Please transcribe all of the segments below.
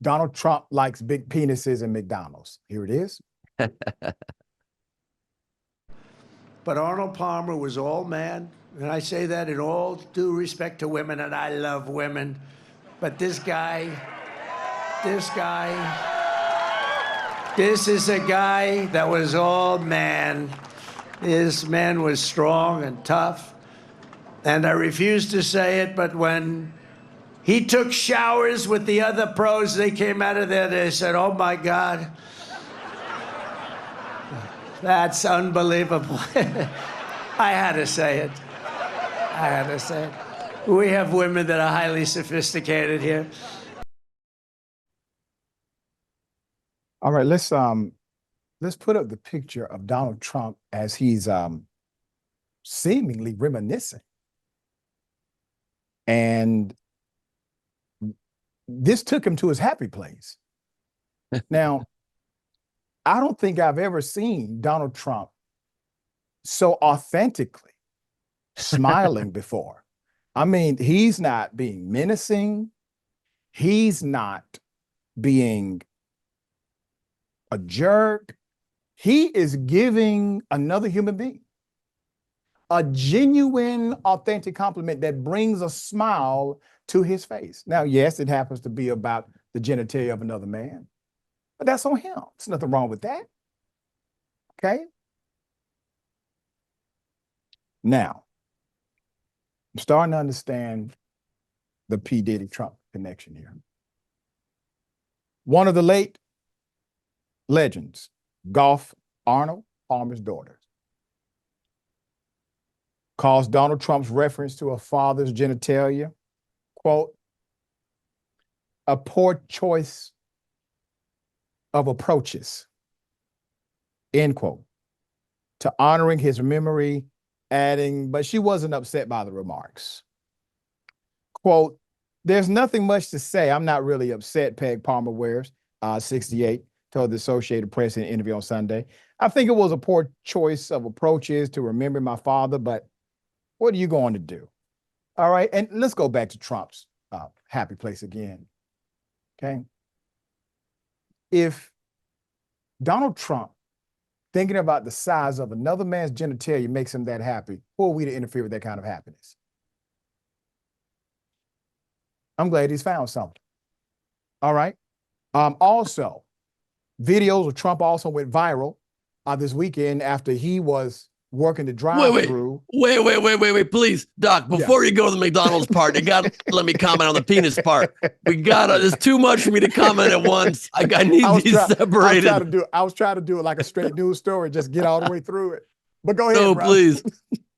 Donald Trump likes big penises and McDonald's. Here it is. But Arnold Palmer was all man, and I say that in all due respect to women, and I love women. But this guy, this is a guy that was all man. This man was strong and tough. And I refuse to say it, but when he took showers with the other pros, they came out of there, they said, oh my God, that's unbelievable. I had to say it. I had to say it. We have women that are highly sophisticated here. All right, let's put up the picture of Donald Trump as he's seemingly reminiscing. And this took him to his happy place. Now, I don't think I've ever seen Donald Trump so authentically smiling before. I mean, he's not being menacing. He's not being a jerk. He is giving another human being a genuine, authentic compliment that brings a smile to his face. Now, yes, it happens to be about the genitalia of another man, but that's on him. There's nothing wrong with that. Okay? Now, I'm starting to understand the P. Diddy Trump connection here. One of the late legends, golf Arnold Palmer's daughter, calls Donald Trump's reference to a father's genitalia, quote, a poor choice of approaches, end quote, to honoring his memory, adding, but she wasn't upset by the remarks. Quote, there's nothing much to say. I'm not really upset, Peg Palmer wears, 68, told the Associated Press in an interview on Sunday. I think it was a poor choice of approaches to remember my father, but what are you going to do? All right, and let's go back to Trump's happy place again, okay? If Donald Trump thinking about the size of another man's genitalia makes him that happy, who are we to interfere with that kind of happiness? I'm glad he's found something. All right. Also, videos of Trump also went viral this weekend after he was working the drive-thru. Wait, please, Doc, before you go to the McDonald's part, you got to let me comment on the penis part. There's too much for me to comment at once. I need these separated. I was trying to do it like a straight news story, just get all the way through it. But go ahead, No, bro. please.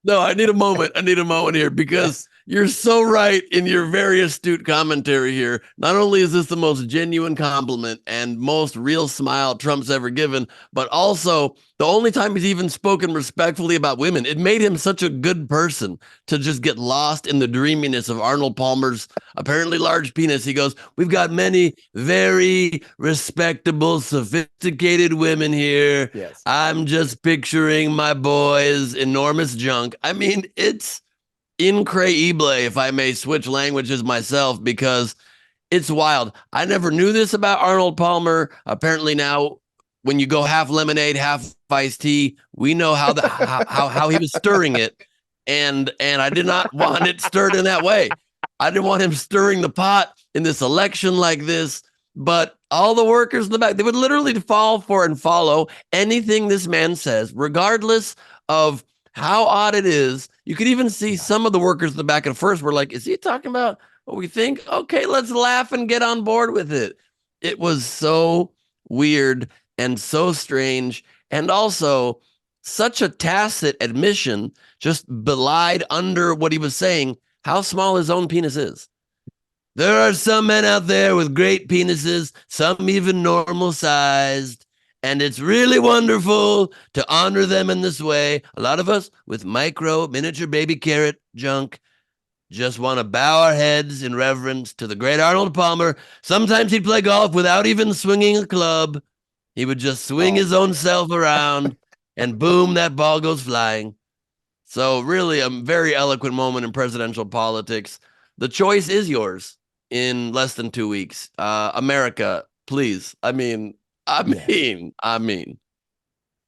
No, I need a moment. Here because you're so right in your very astute commentary here. Not only is this the most genuine compliment and most real smile Trump's ever given, but also the only time he's even spoken respectfully about women. It made him such a good person to just get lost in the dreaminess of Arnold Palmer's apparently large penis. He goes, we've got many very respectable, sophisticated women here. Yes. I'm just picturing my boy's enormous junk. I mean, it's incredible, if I may switch languages myself, because it's wild. I never knew this about Arnold Palmer. Apparently now, when you go half lemonade, half iced tea, we know how how he was stirring it, and I did not want it stirred in that way. I didn't want him stirring the pot in this election like this. But all the workers in the back, they would literally fall for and follow anything this man says, regardless of how odd it is. You could even see some of the workers in the back at first were like, is he talking about what we think? Okay, let's laugh and get on board with it. It was so weird and so strange, and also such a tacit admission, just belied under what he was saying, how small his own penis is. There are some men out there with great penises, some even normal sized, and it's really wonderful to honor them in this way. A lot of us with micro, miniature baby carrot junk just want to bow our heads in reverence to the great Arnold Palmer. Sometimes he'd play golf without even swinging a club. He would just swing his own self around, and boom, that ball goes flying. So really a very eloquent moment in presidential politics. The choice is yours. in less than 2 weeks. America, please. I mean.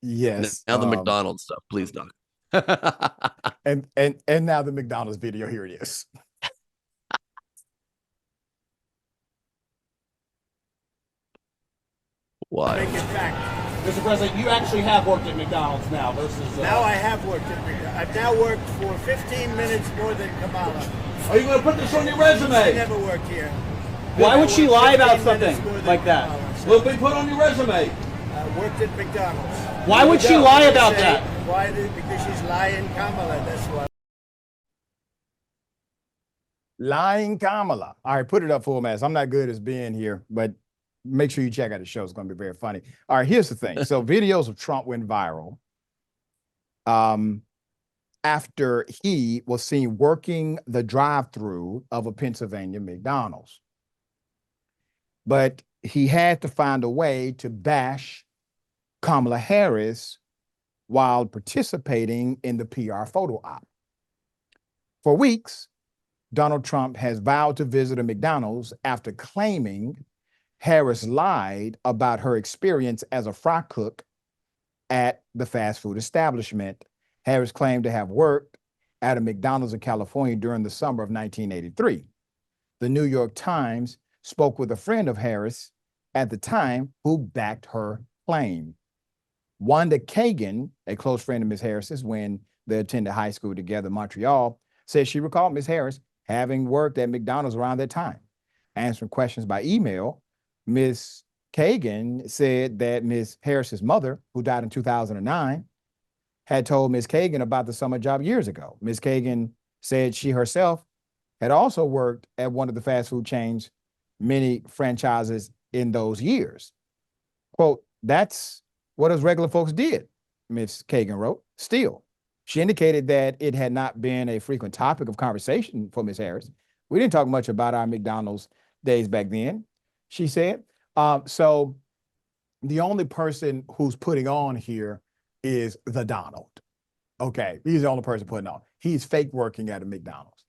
Yes. Now the McDonald's stuff, please, Doc. And now the McDonald's video. Here it is. Why? Make it back. Mr. President, you actually have worked at McDonald's now versus. Now I have worked at McDonald's. I've now worked for 15 minutes more than Kamala. Are you going to put this on your I resume? never worked here. Why would she lie about 15 minutes something more than like that? Kamala. So, Will it be put on your resume? I worked at McDonald's. Why would she lie about Say, that? Why? Because she's lying, Kamala. That's why. Lying Kamala. All right, put it up full mass. I'm not good as being here, but make sure you check out the show. It's going to be very funny. All right, here's the thing. So videos of Trump went viral after he was seen working the drive-thru of a Pennsylvania McDonald's. But he had to find a way to bash Kamala Harris while participating in the PR photo op. For weeks, Donald Trump has vowed to visit a McDonald's after claiming Harris lied about her experience as a fry cook at the fast food establishment. Harris claimed to have worked at a McDonald's in California during the summer of 1983. The New York Times spoke with a friend of Harris at the time who backed her claim. Wanda Kagan, a close friend of Ms. Harris's when they attended high school together in Montreal, said she recalled Ms. Harris having worked at McDonald's around that time. Answering questions by email, Ms. Kagan said that Ms. Harris's mother, who died in 2009, had told Ms. Kagan about the summer job years ago. Ms. Kagan said she herself had also worked at one of the fast food chains, many franchises in those years. Quote, "That's what us regular folks did," Ms. Kagan wrote. Still, she indicated that it had not been a frequent topic of conversation for Ms. Harris. "We didn't talk much about our McDonald's days back then," she said. So the only person who's putting on here is the Donald. Okay, he's the only person putting on. He's fake working at a McDonald's.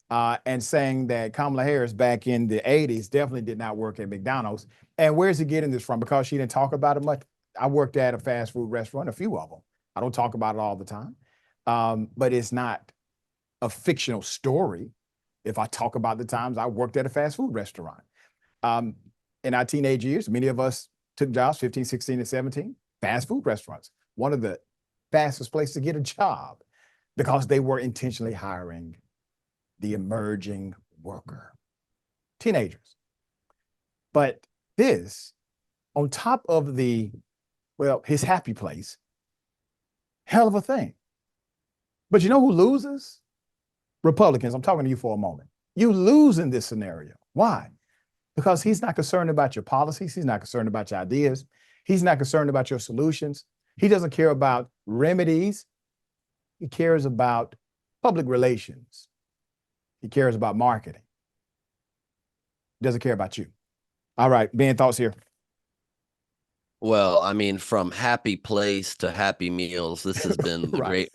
And saying that Kamala Harris back in the 80s definitely did not work at McDonald's. And where's he getting this from? Because she didn't talk about it much. I worked at a fast food restaurant, a few of them. I don't talk about it all the time. But it's not a fictional story. If I talk about the times I worked at a fast food restaurant. In our teenage years, many of us took jobs, 15, 16, and 17, fast food restaurants. One of the fastest places to get a job because they were intentionally hiring the emerging worker, teenagers. But this, on top of his happy place, hell of a thing. But you know who loses? Republicans. I'm talking to you for a moment. You lose in this scenario. Why? Because he's not concerned about your policies. He's not concerned about your ideas. He's not concerned about your solutions. He doesn't care about remedies. He cares about public relations. He cares about marketing. He doesn't care about you. All right, Ben, thoughts here? Well, I mean, from happy place to happy meals, this has been Right.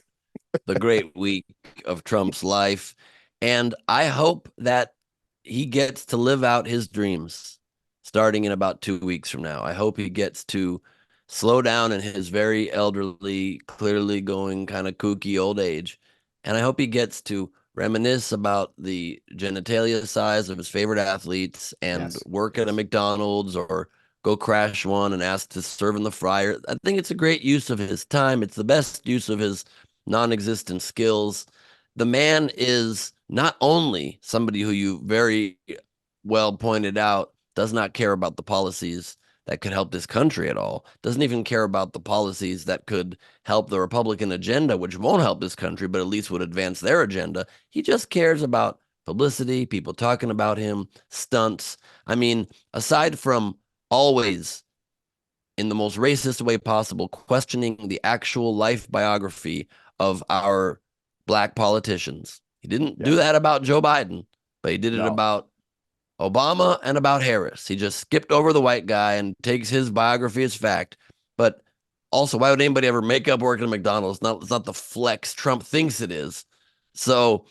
the great week of Trump's life. And I hope that he gets to live out his dreams starting in about 2 weeks from now. I hope he gets to slow down in his very elderly, clearly going kind of kooky old age. And I hope he gets to reminisce about the genitalia size of his favorite athletes and work at a McDonald's or go crash one and ask to serve in the fryer. I think it's a great use of his time. It's the best use of his non-existent skills. The man is not only somebody who you very well pointed out does not care about the policies that could help this country at all, doesn't even care about the policies that could help the Republican agenda, which won't help this country, but at least would advance their agenda. He just cares about publicity, people talking about him, stunts. I mean, aside from always, in the most racist way possible, questioning the actual life biography of our black politicians. He didn't do that about Joe Biden, but he did it about Obama and about Harris. He just skipped over the white guy and takes his biography as fact. But also, why would anybody ever make up working at McDonald's? It's not the flex Trump thinks it is. So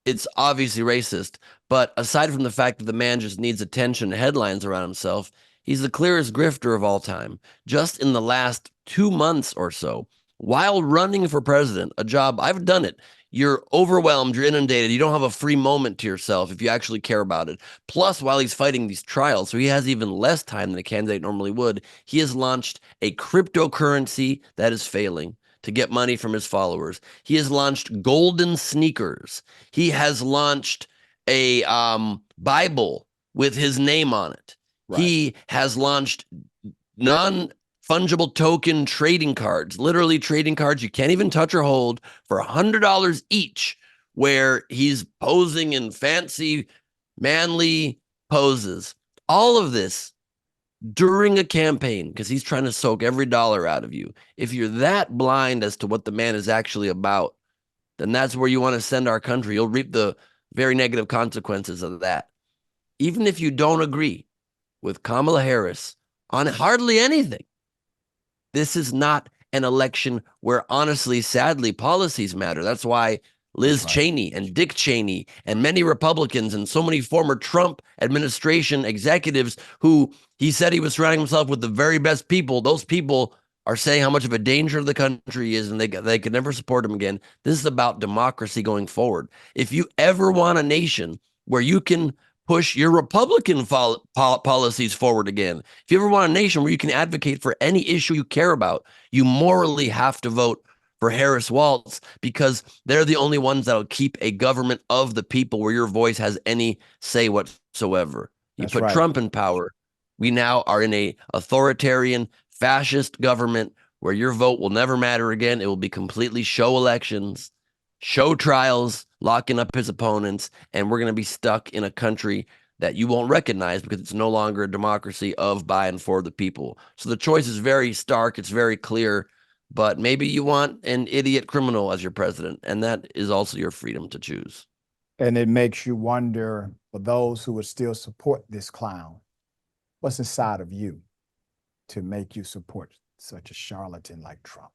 it's obviously racist. But aside from the fact that the man just needs attention and headlines around himself, he's the clearest grifter of all time. Just in the last 2 months or so, while running for president, a job, I've done it. You're overwhelmed, you're inundated, you don't have a free moment to yourself if you actually care about it. Plus, while he's fighting these trials, so he has even less time than a candidate normally would, he has launched a cryptocurrency that is failing to get money from his followers. He has launched golden sneakers. He has launched a Bible with his name on it. Right. He has launched non-fungible token trading cards, literally trading cards you can't even touch or hold for $100 each, where he's posing in fancy, manly poses. All of this during a campaign, because he's trying to soak every dollar out of you. If you're that blind as to what the man is actually about, then that's where you want to send our country. You'll reap the very negative consequences of that. Even if you don't agree with Kamala Harris on hardly anything, this is not an election where, honestly, sadly, policies matter. That's why Liz Cheney and Dick Cheney and many Republicans and so many former Trump administration executives who he said he was surrounding himself with the very best people, those people are saying how much of a danger the country is, and they could never support him again. This is about democracy going forward. If you ever want a nation where you can push your Republican policies forward again, if you ever want a nation where you can advocate for any issue you care about, you morally have to vote for Harris Waltz, because they're the only ones that'll keep a government of the people where your voice has any say whatsoever. You That's put right. Trump in power, we now are in a authoritarian, fascist government where your vote will never matter again. It will be completely show elections, show trials, locking up his opponents, and we're going to be stuck in a country that you won't recognize because it's no longer a democracy of, by, and for the people. So the choice is very stark. It's very clear. But maybe you want an idiot criminal as your president, and that is also your freedom to choose. And it makes you wonder, for those who would still support this clown, what's inside of you to make you support such a charlatan like Trump?